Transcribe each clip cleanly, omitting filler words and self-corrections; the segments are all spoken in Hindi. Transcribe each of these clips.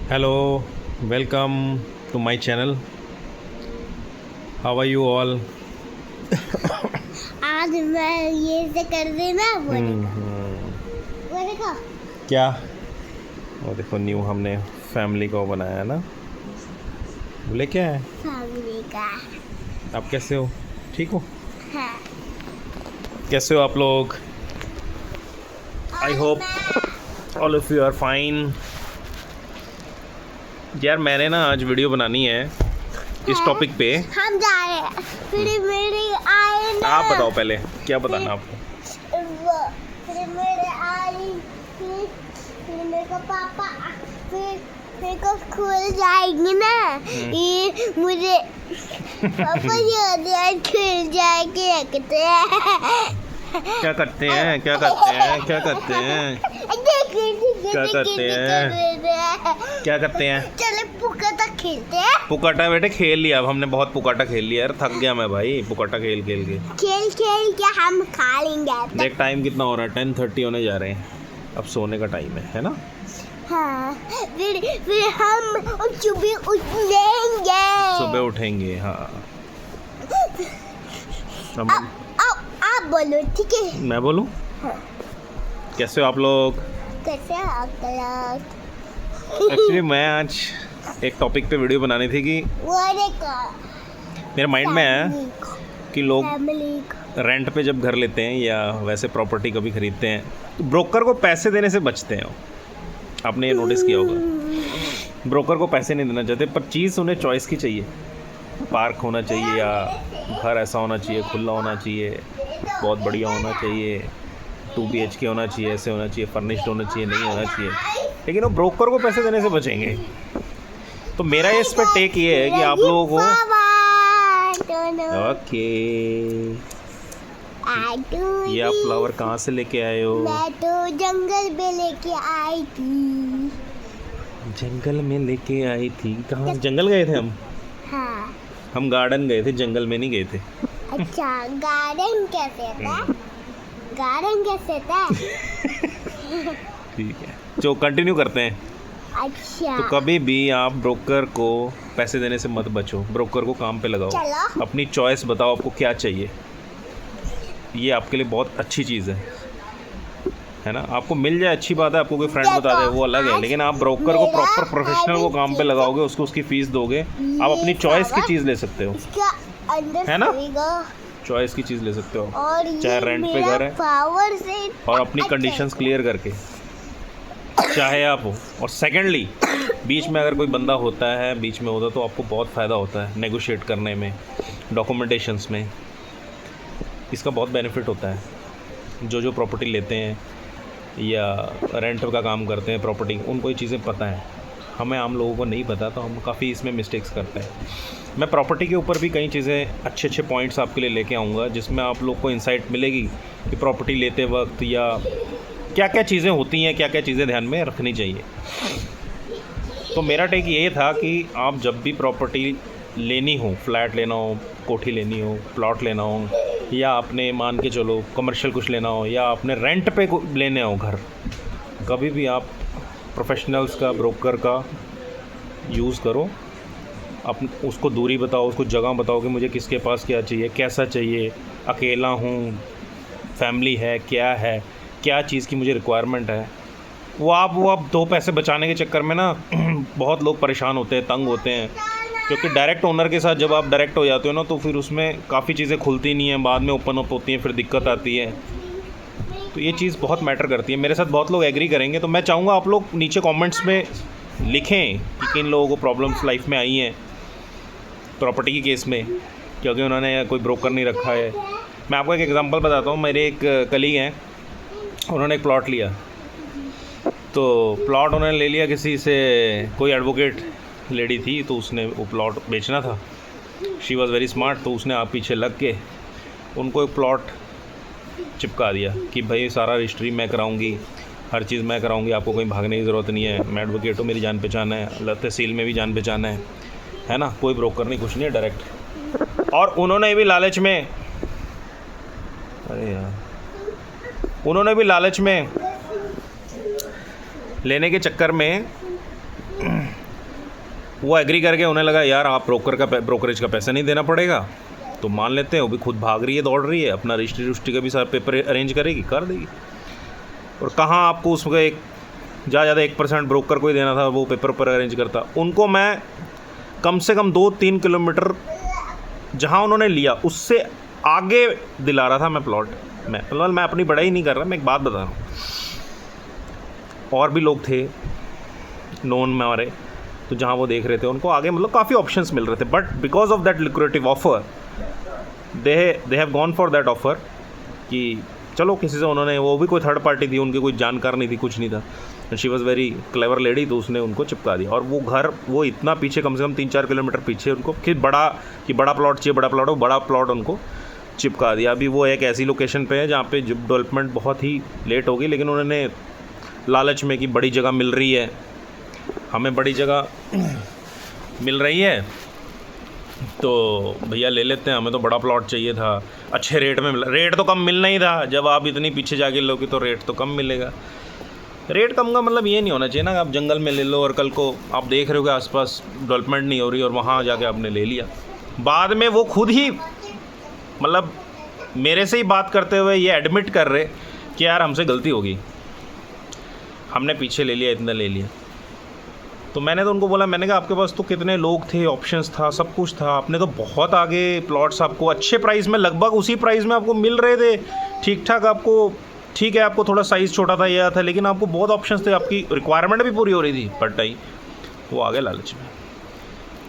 Hello, welcome to my channel. How are you all? आज मैं ये से कर देना वो देखो क्या? वो देखो न्यू हमने फैमिली को बनाया है ना। बोले क्या है? फैमिली का आप कैसे हो? ठीक हो? है। कैसे हो आप लोग? I hope all of you are fine. यार मैंने ना आज वीडियो बनानी है इस टॉपिक पे। हम जा रहे हैं फिर मेरे आए ना। आप बताओ पहले क्या बताना आपको। फिर मेरे आई फिर मेरे को पापा फिर मेरे को स्कूल जाएंगे ना। ये मुझे पापा ये खुल जाएंगे रखते हैं। क्या करते हैं क्या करते हैं क्या करते हैं क्या करते हैं क्या करते हैं? चले पुकाटा खेलते हैं। पुकाटा बेटे खेल लिया। अब हमने बहुत पुकाटा खेल लिया यार, थक गया मैं भाई पुकाटा खेल खेल के। खेल खेल के हम खा लेंगे। देख टाइम कितना हो रहा है, 10:30 होने जा रहे हैं। अब सोने का टाइम है ना? हाँ फिर हम सुबह उठेंगे। सुबह उठेंगे हाँ। आप बोलो ठीक है। मैं बोलूं? हाँ। कैसे हो आप लोग? कैसे आप लोग? एक्चुअली मैं आज एक टॉपिक पे वीडियो बनानी थी कि वो देखो मेरे माइंड में है कि लोग फैमिली रेंट पे जब घर लेते हैं या वैसे प्रॉपर्टी कभी खरीदते हैं तो ब्रोकर को पैसे देने से बचते हैं। आपने ये नोटिस किया होगा, ब्रोकर को पैसे नहीं देना चाहते, पर चीज़ उन्हें चॉइस की चाहिए। पार्क होना चाहिए या घर ऐसा होना चाहिए, खुला होना चाहिए, बहुत बढ़िया होना चाहिए, 2 BHK होना चाहिए, ऐसे होना चाहिए, फर्निश्ड होना चाहिए, नहीं होना चाहिए, लेकिन वो ब्रोकर को पैसे देने से बचेंगे। तो मेरा इस पर टेक ये है कि आप लोगों को ओके ये आप फ्लावर कहाँ से लेके आए हो? मैं तो जंगल में लेके आई थी। जंगल में लेके आई थी? कहाँ जंगल गए थे हम? हाँ। हम गार्डन गए थे, जंगल में नहीं गए थे। अच्छा गार्डन कैसे था? गार्डन कैसे था? ठीक है जो कंटिन्यू करते हैं। अच्छा तो कभी भी आप ब्रोकर को पैसे देने से मत बचो, ब्रोकर को काम पे लगाओ। चलो। अपनी चॉइस बताओ आपको क्या चाहिए। ये आपके लिए बहुत अच्छी चीज़ है ना? आपको मिल जाए अच्छी बात है, आपको कोई फ्रेंड बता दे वो अलग है, लेकिन आप ब्रोकर को प्रॉपर प्रोफेशनल को काम पे लगाओगे, उसको उसकी फीस दोगे, आप अपनी चॉइस की चीज़ ले सकते हो, है ना? चॉइस की चीज़ ले सकते हो, चाहे रेंट पे घर है और अपनी कंडीशंस क्लियर करके चाहे आप हो। और सेकेंडली बीच में अगर कोई बंदा होता है बीच में होता तो आपको बहुत फ़ायदा होता है नेगोशिएट करने में, डॉक्यूमेंटेशंस में, इसका बहुत बेनिफिट होता है। जो प्रॉपर्टी लेते हैं या रेंट का काम करते हैं प्रॉपर्टी, उनको ये चीज़ें पता है, हमें आम लोगों को नहीं पता, तो हम काफ़ी इसमें मिस्टेक्स करते हैं। मैं प्रॉपर्टी के ऊपर भी कई चीज़ें अच्छे पॉइंट्स आपके लिए लेके आऊँगा, जिसमें आप लोग को इंसाइट मिलेगी कि प्रॉपर्टी लेते वक्त या क्या क्या चीज़ें होती हैं, क्या क्या चीज़ें ध्यान में रखनी चाहिए। तो मेरा टेक ये था कि आप जब भी प्रॉपर्टी लेनी हो, फ्लैट लेना हो, कोठी लेनी हो, प्लॉट लेना हो, या आपने मान के चलो कमर्शियल कुछ लेना हो, या आपने रेंट पे लेने हो घर, कभी भी आप प्रोफेशनल्स का, ब्रोकर का यूज़ करो। उसको दूरी बताओ, उसको जगह बताओ कि मुझे किसके पास क्या चाहिए, कैसा चाहिए, अकेला हूँ, फैमिली है, क्या चीज़ की मुझे रिक्वायरमेंट है। वो आप 2 पैसे बचाने के चक्कर में ना बहुत लोग परेशान होते हैं, तंग होते हैं, क्योंकि डायरेक्ट ओनर के साथ जब आप डायरेक्ट हो जाते हो ना तो फिर उसमें काफ़ी चीज़ें खुलती नहीं हैं, बाद में ओपन अप होती हैं, फिर दिक्कत आती है। तो ये चीज़ बहुत मैटर करती है। मेरे साथ बहुत लोग एग्री करेंगे, तो मैं चाहूँगा आप लोग नीचे कमेंट्स में लिखें कि किन लोगों को प्रॉब्लम्स लाइफ में आई हैं प्रॉपर्टी के केस में, क्योंकि उन्होंने कोई ब्रोकर नहीं रखा है। मैं आपको एक एग्जांपल बताता हूँ। मेरे एक कलीग हैं, उन्होंने एक प्लॉट लिया, तो प्लॉट उन्होंने ले लिया किसी से, कोई एडवोकेट लेडी थी, तो उसने वो प्लॉट बेचना था। शी वॉज़ वेरी स्मार्ट, तो उसने आप पीछे लग के उनको एक प्लॉट चिपका दिया कि भाई सारा रजिस्ट्री मैं कराऊंगी, हर चीज़ मैं कराऊंगी, आपको कहीं भागने की ज़रूरत नहीं है, मैं एडवोकेट हूँ, मेरी जान पहचान है, तहसील में भी जान पहचान है ना, कोई ब्रोकर नहीं, कुछ नहीं है, डायरेक्ट। और उन्होंने भी लालच में, अरे यार, उन्होंने भी लालच में लेने के चक्कर में वो एग्री करके उन्हें लगा यार आप ब्रोकरेज का पैसा नहीं देना पड़ेगा, तो मान लेते हैं। वो भी खुद भाग रही है, दौड़ रही है, अपना रजिस्ट्री का भी सारा पेपर अरेंज करेगी, कर देगी। और कहाँ आपको उसमें एक ज़्यादा 1% ब्रोकर को ही देना था, वो पेपर पर अरेंज करता। उनको मैं कम से कम 2-3 किलोमीटर जहाँ उन्होंने लिया उससे आगे दिला रहा था मैं प्लॉट। मैं अपनी बड़ाई नहीं कर रहा, मैं एक बात बता रहा हूँ। और भी लोग थे नोन में हमारे, तो जहाँ वो देख रहे थे उनको आगे मतलब काफ़ी ऑप्शंस मिल रहे थे, but because of that lucrative offer they have gone for that offer कि चलो किसी से उन्होंने, वो भी कोई थर्ड पार्टी थी, उनकी कोई जानकार नहीं थी, कुछ नहीं था, and she was very clever lady, तो उसने उनको चिपका दिया। और वो घर वो इतना पीछे, कम से कम 3-4 किलोमीटर पीछे उनको कि बड़ा प्लॉट चाहिए, बड़ा प्लॉट उनको चिपका दिया। अभी वो एक ऐसी लोकेशन पे है जहाँ पे डेवलपमेंट बहुत ही लेट होगी, लेकिन उन्होंने लालच में कि बड़ी जगह मिल रही है, हमें बड़ी जगह मिल रही है तो भैया ले लेते हैं, हमें तो बड़ा प्लॉट चाहिए था, अच्छे रेट में मिला। रेट तो कम मिलना ही था, जब आप इतनी पीछे जाके लोगे तो रेट तो कम मिलेगा। रेट कम का मतलब ये नहीं होना चाहिए ना आप जंगल में ले लो और कल को आप देख रहे हो कि आसपास डेवलपमेंट नहीं हो रही और वहाँ जाके आपने ले लिया। बाद में वो खुद ही मतलब मेरे से ही बात करते हुए ये एडमिट कर रहे कि यार हमसे गलती होगी, हमने पीछे ले लिया, इतना ले लिया। तो मैंने तो उनको बोला, मैंने कहा आपके पास तो कितने लोग थे, ऑप्शंस था, सब कुछ था, आपने तो बहुत आगे प्लॉट्स आपको अच्छे प्राइस में, लगभग उसी प्राइस में आपको मिल रहे थे, ठीक ठाक आपको, ठीक है आपको थोड़ा साइज़ छोटा था यह था, लेकिन आपको बहुत ऑप्शंस थे, आपकी रिक्वायरमेंट भी पूरी हो रही थी, बट नहीं, वो आगे लालच में।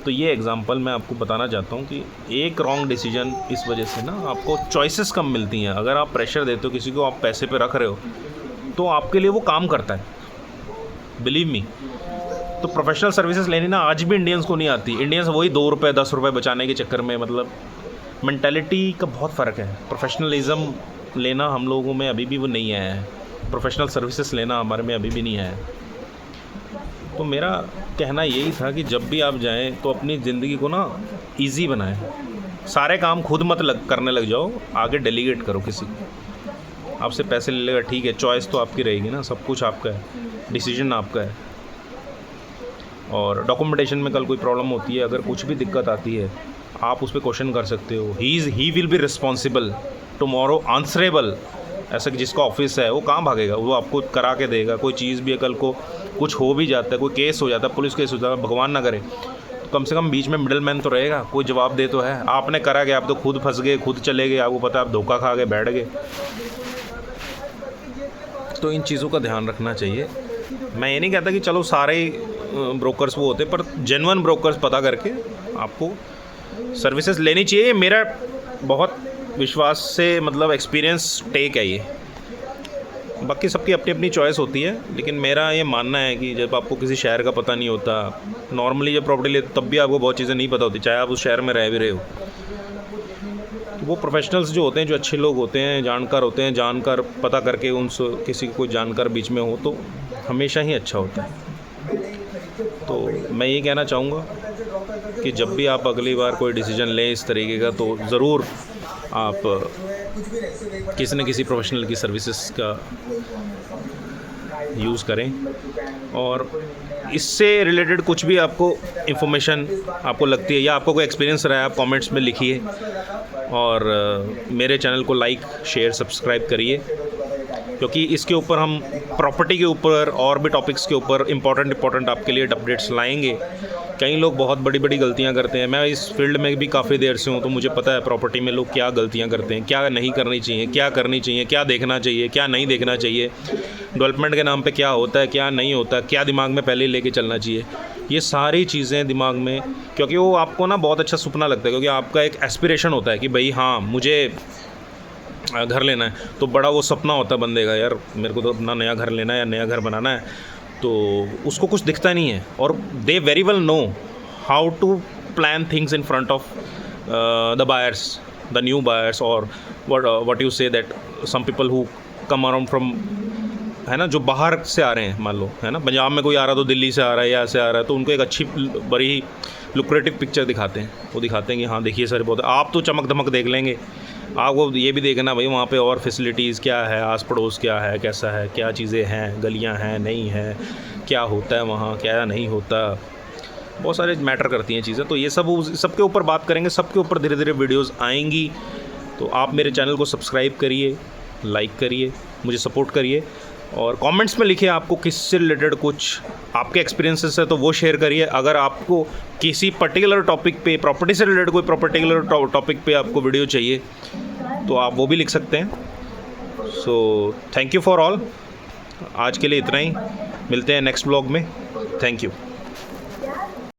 तो ये एग्जांपल मैं आपको बताना चाहता हूँ कि एक रॉन्ग डिसीजन इस वजह से ना आपको चॉइसेस कम मिलती हैं। अगर आप प्रेशर देते हो किसी को, आप पैसे पे रख रहे हो, तो आपके लिए वो काम करता है, बिलीव मी। तो प्रोफेशनल सर्विसेज लेनी ना आज भी इंडियंस को नहीं आती। इंडियंस वही 2 रुपये 10 रुपये बचाने के चक्कर में, मतलब मेंटालिटी का बहुत फ़र्क है। प्रोफेशनलिज्म लेना हम लोगों में अभी भी वो नहीं आया है, प्रोफेशनल सर्विसेज लेना हमारे में अभी भी नहीं आया है। तो मेरा कहना यही था कि जब भी आप जाएं तो अपनी ज़िंदगी को ना इजी बनाएं, सारे काम खुद मत करने लग जाओ, आगे डेलीगेट करो किसी को। आपसे पैसे ले लेगा ठीक है, चॉइस तो आपकी रहेगी ना, सब कुछ आपका है, डिसीजन आपका है। और डॉक्यूमेंटेशन में कल कोई प्रॉब्लम होती है, अगर कुछ भी दिक्कत आती है, आप उस पर क्वेश्चन कर सकते हो। He will be responsible tomorrow, answerable. ऐसा कि जिसका ऑफिस है वो कहाँ भागेगा, वो आपको करा के देगा। कोई चीज़ भी है, कल को कुछ हो भी जाता है, कोई केस हो जाता है, पुलिस केस हो जाता है, भगवान ना करे, तो कम से कम बीच में मिडल मैन तो रहेगा, कोई जवाब दे तो है। आपने करा गया, आप तो खुद फंस गए, खुद चले गए, आपको पता है आप धोखा खा गए, बैठ गए। तो इन चीज़ों का ध्यान रखना चाहिए। मैं ये नहीं कहता कि चलो सारे ब्रोकर्स वो होते, पर जेन्युइन ब्रोकर्स पता करके आपको सर्विसेज लेनी चाहिए। मेरा बहुत विश्वास से मतलब एक्सपीरियंस टेक है ये। बाकी सबकी अपनी अपनी चॉइस होती है, लेकिन मेरा ये मानना है कि जब आपको किसी शहर का पता नहीं होता, नॉर्मली जब प्रॉपर्टी लेते तब भी आपको बहुत चीज़ें नहीं पता होती, चाहे आप उस शहर में रह भी रहे हो। वो प्रोफेशनल्स जो होते हैं, जो अच्छे लोग होते हैं, जानकार होते हैं, जानकर पता करके उनसे किसी कोई जानकार बीच में हो तो हमेशा ही अच्छा होता है। तो मैं ये कहना चाहूँगा कि जब भी आप अगली बार कोई डिसीजन लें इस तरीके का, तो ज़रूर आप किसी न किसी प्रोफेशनल की सर्विसेज का यूज़ करें। और इससे रिलेटेड कुछ भी आपको इन्फॉर्मेशन आपको लगती है या आपको कोई एक्सपीरियंस रहा है, आप कमेंट्स में लिखिए। और मेरे चैनल को लाइक, शेयर, सब्सक्राइब करिए, क्योंकि इसके ऊपर हम प्रॉपर्टी के ऊपर और भी टॉपिक्स के ऊपर इम्पॉर्टेंट आपके लिए अपडेट्स लाएंगे। कई लोग बहुत बड़ी बड़ी गलतियां करते हैं, मैं इस फील्ड में भी काफ़ी देर से हूं, तो मुझे पता है प्रॉपर्टी में लोग क्या गलतियां करते हैं, क्या नहीं करनी चाहिए, क्या करनी चाहिए, क्या देखना चाहिए, क्या नहीं देखना चाहिए, डेवलपमेंट के नाम पे क्या होता है, क्या नहीं होता, क्या दिमाग में पहले लेके चलना चाहिए। ये सारी चीज़ें दिमाग में, क्योंकि वो आपको ना बहुत अच्छा सपना लगता है, क्योंकि आपका एक एस्पिरेशन होता है कि भाई हाँ मुझे घर लेना है, तो बड़ा वो सपना होता है बंदे का, यार मेरे को तो अपना नया घर लेना है या नया घर बनाना है, तो उसको कुछ दिखता नहीं है। और they very well know how to plan things in front of the buyers, the new buyers, और what you say that some people who come around from, है ना, जो बाहर से आ रहे हैं, मान लो है ना, पंजाब में कोई आ रहा है तो दिल्ली से आ रहा है या ऐसे आ रहा है, तो उनको एक अच्छी बड़ी लुक्रेटिव पिक्चर दिखाते हैं। वो दिखाते हैं कि हाँ देखिए सर बहुत, आप तो चमक धमक देख लेंगे, आपको ये भी देखना भाई वहाँ पे और फैसिलिटीज़ क्या है, आस पड़ोस क्या है, कैसा है, क्या चीज़ें हैं, गलियाँ हैं नहीं हैं, क्या होता है वहाँ, क्या नहीं होता, बहुत सारे मैटर करती हैं चीज़ें। तो ये सबके ऊपर बात करेंगे, सबके ऊपर धीरे धीरे वीडियोस आएंगी। तो आप मेरे चैनल को सब्सक्राइब करिए, लाइक करिए, मुझे सपोर्ट करिए, और कमेंट्स में लिखिए आपको किससे रिलेटेड कुछ आपके एक्सपीरियंसेस है तो वो शेयर करिए। अगर आपको किसी पर्टिकुलर टॉपिक पे, प्रॉपर्टी से रिलेटेड कोई पर्टिकुलर टॉपिक पे आपको वीडियो चाहिए तो आप वो भी लिख सकते हैं। So thank you for all. आज के लिए इतना ही, मिलते हैं नेक्स्ट ब्लॉग में। Thank you.